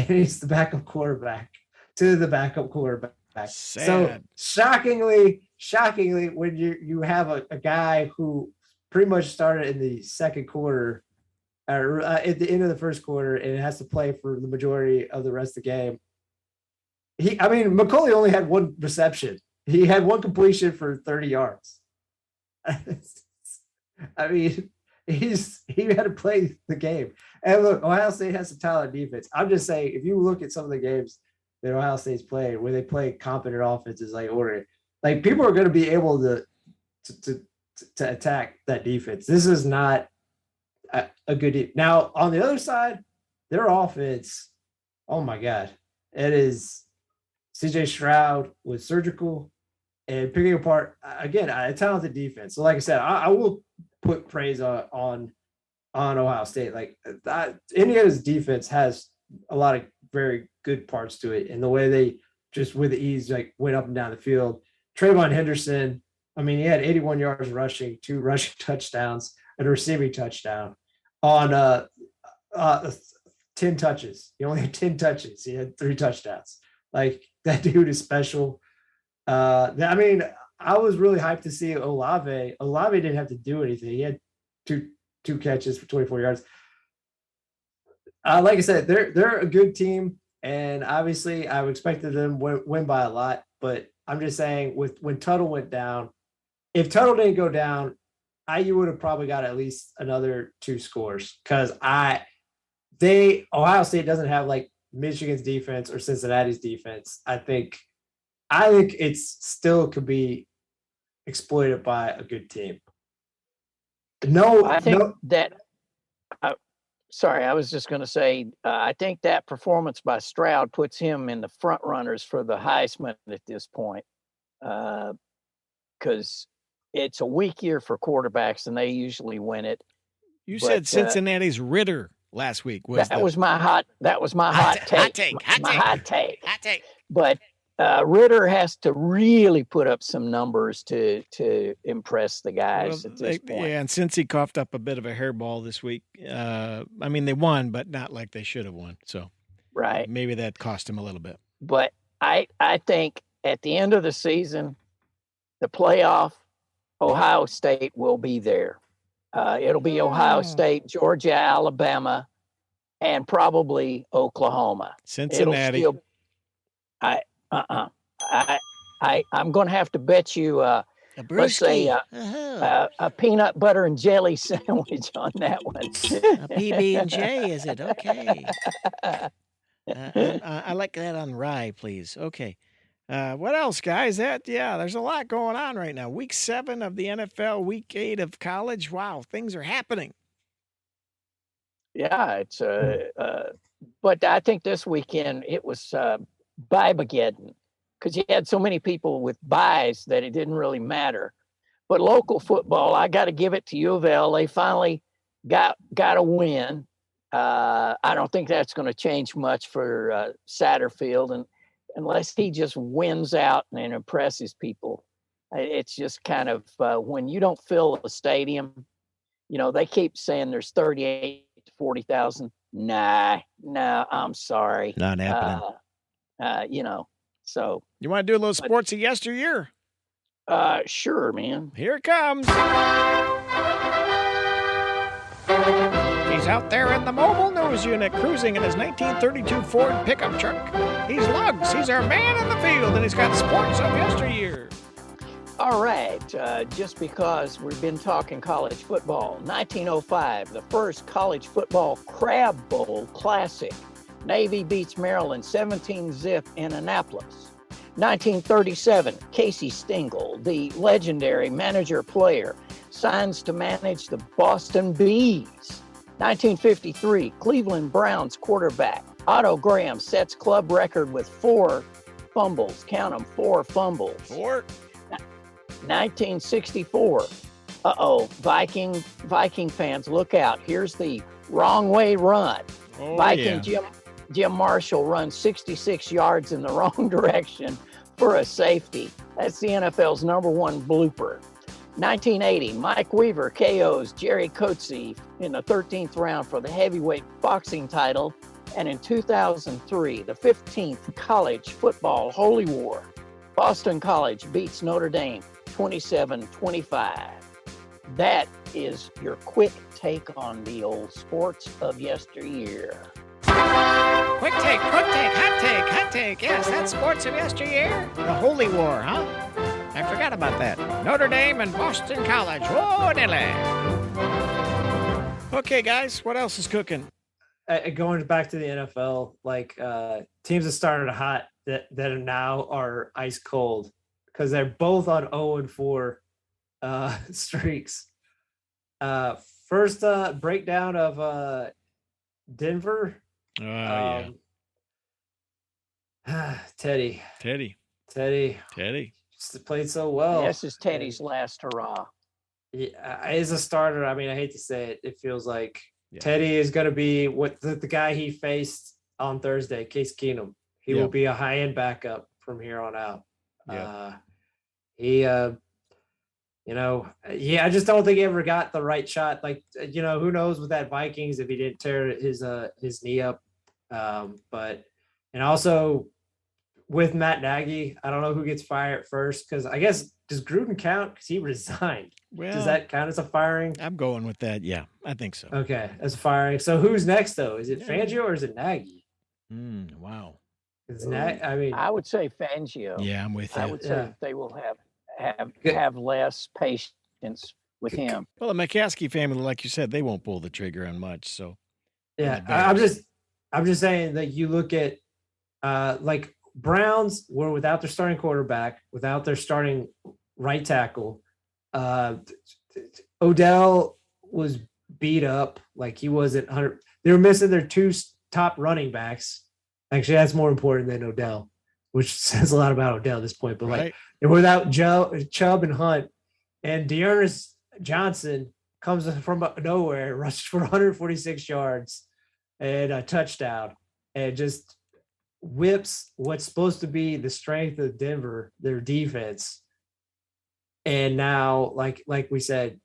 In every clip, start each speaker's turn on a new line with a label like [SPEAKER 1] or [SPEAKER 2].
[SPEAKER 1] he's the backup quarterback to the backup quarterback.
[SPEAKER 2] Sad.
[SPEAKER 1] So shockingly, when you have a guy who pretty much started in the second quarter or at the end of the first quarter and has to play for the majority of the rest of the game. McCauley only had one reception. He had one completion for 30 yards. I mean, he had to play the game. And look, Ohio State has some talent defense. I'm just saying, if you look at some of the games that Ohio State's played, where they play competent offenses like Oregon, like people are going to be able to attack that defense. This is not a good. Now on the other side, their offense, oh my God, it is. CJ Stroud was surgical and picking apart again a talented defense. So like I said, I will put praise on Ohio State. Like Indiana's defense has a lot of very good parts to it, and the way they just with ease like went up and down the field. Trayvon Henderson, I mean, he had 81 yards rushing, 2 rushing touchdowns, and a receiving touchdown on 10 touches. He only had 10 touches. He had 3 touchdowns. Like that dude is special. I mean, I was really hyped to see Olave. Olave didn't have to do anything. He had two catches for 24 yards. Like I said, they're a good team, and obviously I expected them win by a lot. But I'm just saying, when Tuttle went down, if Tuttle didn't go down, IU would have probably got at least another 2 scores because Ohio State doesn't have like Michigan's defense or Cincinnati's defense. I think it's still could be exploited by a good team.
[SPEAKER 3] Sorry, I was just going to say, I think that performance by Stroud puts him in the front runners for the Heisman at this point, because it's a weak year for quarterbacks and they usually win it.
[SPEAKER 2] You said Cincinnati's Ritter last week.
[SPEAKER 3] That was my hot take. But Ritter has to really put up some numbers to impress the guys at this point.
[SPEAKER 2] Yeah, and since he coughed up a bit of a hairball this week, I mean, they won, but not like they should have won. So
[SPEAKER 3] right,
[SPEAKER 2] maybe that cost him a little bit.
[SPEAKER 3] But I think at the end of the season, the playoff, Ohio State will be there. It'll be Ohio State, Georgia, Alabama, and probably Oklahoma.
[SPEAKER 2] Cincinnati.
[SPEAKER 3] I'm going to have to bet you, let's say, a peanut butter and jelly sandwich on that one.
[SPEAKER 2] A PB&J, is it? Okay. I like that on rye, please. Okay. What else, guys? There's a lot going on right now. Week 7 of the NFL, week 8 of college. Wow, things are happening.
[SPEAKER 3] Yeah, it's but I think this weekend it was bye-mageddon because you had so many people with byes that it didn't really matter. But local football, I got to give it to U of L. They finally got a win. I don't think that's going to change much for Satterfield, and unless he just wins out and impresses people. It's just kind of when you don't fill a stadium, they keep saying there's 38 to 40,000. Nah, I'm sorry.
[SPEAKER 2] Not happening.
[SPEAKER 3] So.
[SPEAKER 2] You want to do a little sports of yesteryear?
[SPEAKER 3] Sure, man.
[SPEAKER 2] Here it comes. He's out there in the mobile news unit cruising in his 1932 Ford pickup truck. He's Lugs. He's our man in the field, and he's got sports of yesteryear.
[SPEAKER 3] All right. Just because we've been talking college football, 1905, the first college football Crab Bowl Classic. Navy beats Maryland 17-zip in Annapolis. 1937, Casey Stengel, the legendary manager-player, signs to manage the Boston Bees. 1953, Cleveland Browns quarterback Otto Graham sets club record with 4 fumbles. Count them, 4 fumbles.
[SPEAKER 2] 4.
[SPEAKER 3] 1964. Viking fans, look out. Here's the wrong way run. Viking Jim Marshall runs 66 yards in the wrong direction for a safety. That's the NFL's #1 blooper. 1980, Mike Weaver KOs Jerry Coetzee in the 13th round for the heavyweight boxing title And in 2003, the 15th college football holy war, Boston College beats Notre Dame 27-25. That is your quick take on the old sports of yesteryear.
[SPEAKER 2] Quick take, hot take. Yes, that's sports of yesteryear. The Holy War, huh? I forgot about that. Notre Dame and Boston College. Whoa, Dilly. Okay, guys, what else is cooking?
[SPEAKER 1] Going back to the NFL, like teams that started hot that now are ice cold because they're both on 0-4 streaks. First breakdown of Denver.
[SPEAKER 2] Yeah.
[SPEAKER 1] Teddy just played so well.
[SPEAKER 3] This is Teddy's last hurrah.
[SPEAKER 1] Yeah, as a starter, I mean, I hate to say it, it feels like Teddy is going to be what the guy he faced on Thursday, Case Keenum. He will be a high-end backup from here on out. I just don't think he ever got the right shot. Like, who knows with that Vikings if he didn't tear his knee up. And also with Matt Nagy, I don't know who gets fired first because I guess does Gruden count because he resigned?
[SPEAKER 2] Well,
[SPEAKER 1] does that count as a firing?
[SPEAKER 2] I'm going with that. Yeah, I think so.
[SPEAKER 1] Okay, as a firing. So who's next though? Is it Fangio or is it Nagy?
[SPEAKER 2] Wow.
[SPEAKER 3] I would say Fangio.
[SPEAKER 2] Yeah, I'm with you.
[SPEAKER 3] I would say they will have less patience with him.
[SPEAKER 2] Well, the McCaskey family, like you said, they won't pull the trigger on much. So
[SPEAKER 1] yeah, I'm just saying that you look at like Browns were without their starting quarterback, without their starting right tackle. Odell was beat up, like he wasn't 100. They were missing their two top running backs. Actually, that's more important than Odell, which says a lot about Odell at this point. But like they're without Chubb and Hunt, and Dearness Johnson comes from nowhere, rushed for 146 yards and a touchdown, and just whips what's supposed to be the strength of Denver, their defense. And now, like we said,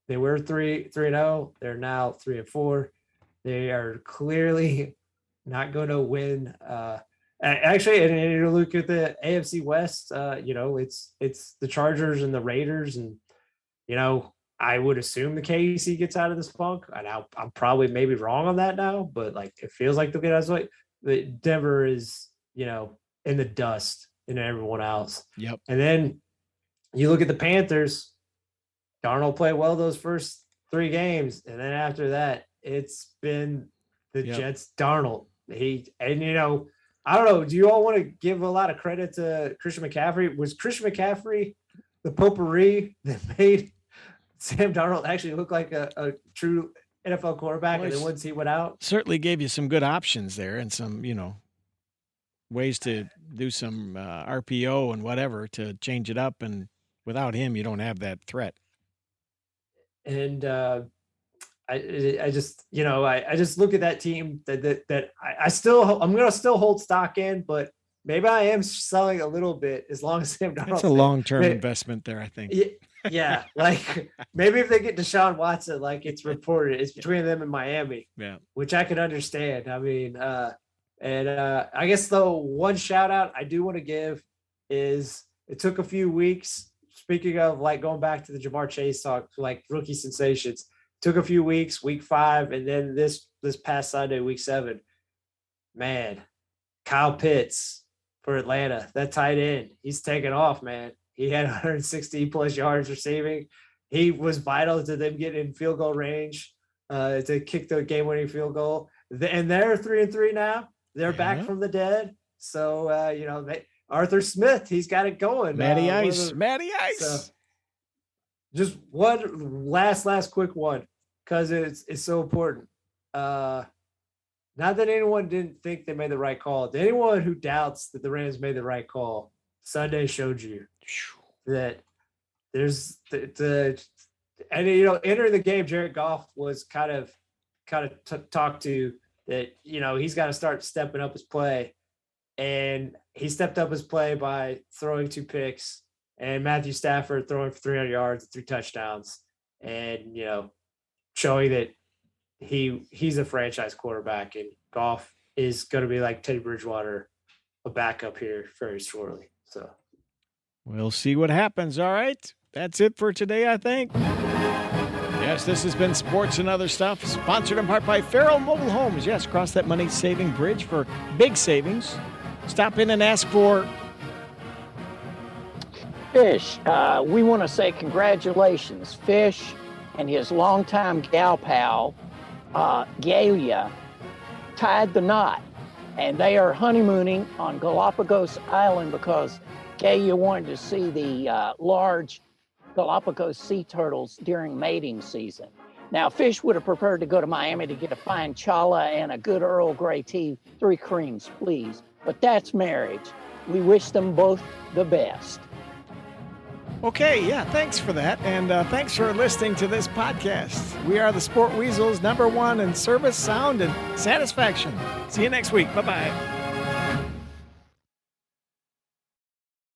[SPEAKER 1] they were 3-0. They're now 3-4. They are clearly not going to win. Actually, and you look at the AFC West. It's the Chargers and the Raiders, and I would assume the KC gets out of this funk. And I'm probably maybe wrong on that now, but like it feels like they'll get out of it. Denver is in the dust and everyone else.
[SPEAKER 2] Yep.
[SPEAKER 1] And then you look at the Panthers. Darnold played well those first 3 games, and then after that, it's been the Jets. Darnold. I don't know. Do you all want to give a lot of credit to Christian McCaffrey? Was Christian McCaffrey the potpourri that made Sam Darnold actually look like a true NFL quarterback? And then once he went out,
[SPEAKER 2] certainly gave you some good options there and some, ways to do some RPO and whatever to change it up. And without him, you don't have that threat.
[SPEAKER 1] And I just look at that team that I'm going to still hold stock in, but maybe I am selling a little bit as long as Sam Darnold.
[SPEAKER 2] That's a long-term investment there, I think.
[SPEAKER 1] Yeah. Like maybe if they get Deshaun Watson, like it's reported, it's between them and Miami, which I could understand. I mean, I guess though one shout out I do want to give is it took a few weeks. Speaking of like going back to the Jamar Chase talk, like rookie sensations, took a few weeks, week 5, and then this past Sunday, week 7, man, Kyle Pitts for Atlanta, that tight end, he's taking off, man. He had 160 plus yards receiving. He was vital to them getting in field goal range to kick the game-winning field goal. And they're 3-3 now. They're back from the dead. So Arthur Smith, he's got it going.
[SPEAKER 2] Matty Ice.
[SPEAKER 1] So, just one last quick one, because it's so important. Not that anyone didn't think they made the right call. To anyone who doubts that the Rams made the right call, Sunday showed you that there's entering the game, Jared Goff was kind of talked to that, he's got to start stepping up his play. And he stepped up his play by throwing 2 picks, and Matthew Stafford throwing for 300 yards and 3 touchdowns, and showing that he's a franchise quarterback. And Goff is going to be like Teddy Bridgewater, a backup here very shortly. So
[SPEAKER 2] we'll see what happens. All right. That's it for today, I think. Yes, this has been Sports and Other Stuff, sponsored in part by Farrell Mobile Homes. Yes, cross that money-saving bridge for big savings. Stop in and ask for
[SPEAKER 3] Fish. We want to say congratulations. Fish and his longtime gal pal, Galia, tied the knot. And they are honeymooning on Galapagos Island because Galia wanted to see the large Galapagos sea turtles during mating season. Now, Fish would have preferred to go to Miami to get a fine chala and a good Earl Grey tea, 3 creams, please. But that's marriage. We wish them both the best.
[SPEAKER 2] Okay, yeah, thanks for that. And thanks for listening to this podcast. We are the Sport Weasels, #1 in service, sound, and satisfaction. See you next week. Bye-bye.